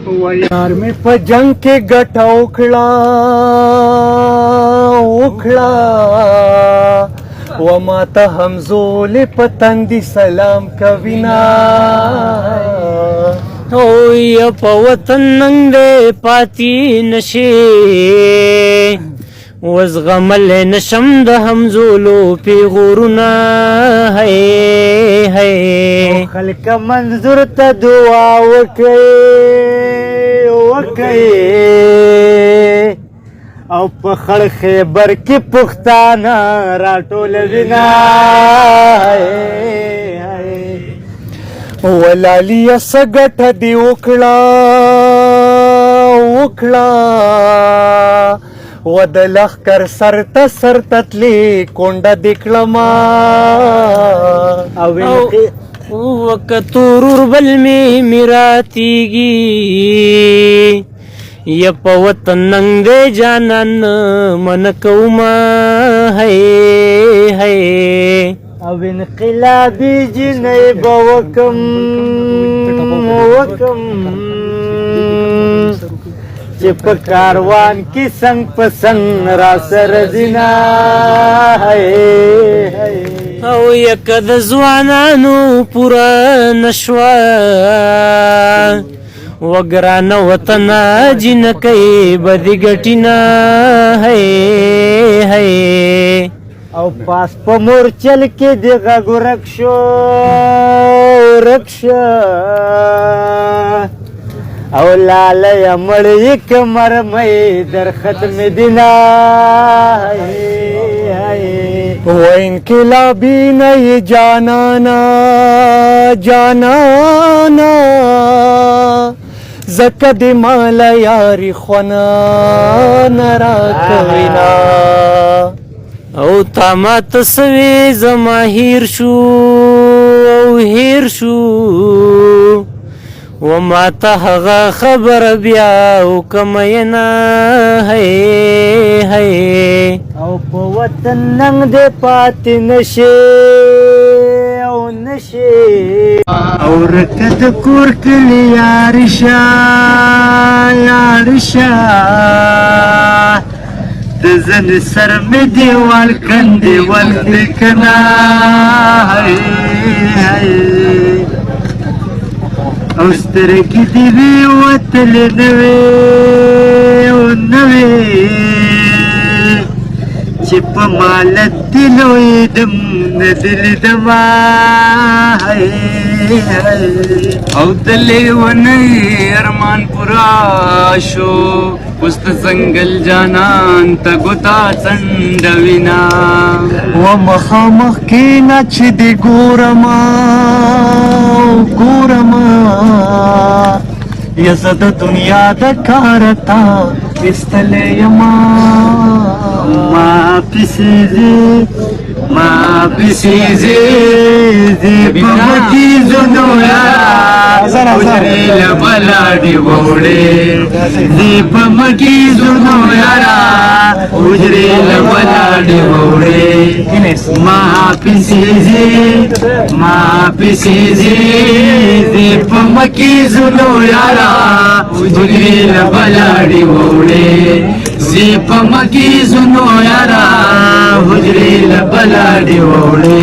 यार में पजंग के गठा उखड़ा व माता हमजोले पतंदी सलाम कविना हो या पवतन नंगे पाती नशे वज़गमल नशम द हमजोलो पे गुरुना है खल्क मंजूर त दुआ वकई او په خړ خیبر کې پښتانه راټول وینا ولالي سګټ دی وکړه ود لخر سر تتلی کونډه دکړما او وکتورور بل می میراتیږي یا پوتن ننګ دې جانان من کوما ہے او انقلابی جنې بوکم چې په کاروان کې څنګ په څنګ را سره زینا او یک د ځوانانو پورا نشوا وګران وطن جنکې بدی ګټینا ہے او پاس په مورچل کې دغه ګورکشو رکشا او لاله مړی کمر مې در ختم دینا و انقلابی نه جانانا زکه د مال یاري خونا نرا کوینا او تامات سوي زما هیر شو و ما ته هغه خبر بیا او کمینا ہے او په وطن ننګ دې پاتې نشي او رکد کور کلی یارشا د زن سر می دیوال کندی ولکنا او سترګې دې وی وتل نوې چې په مال دلوي دم ندل دما او دلې ونې ارمان پورا شو پست زنګل جانان ته ګوتا څنډوینا و مخامخ کینا چې دی ګورما یزد دنیا د کارتا استلې یما ما پسیزی پمکی زنو یارا حجری لبلاڈی ووڑے دی پمکی زنو یارا حجری لبلاڈی ووڑے ما پسیزی دی پمکی زنو یارا حجری لبلاڈی ووڑے زیپ مکی زنو یارا حجری لبلاڈی ووڑے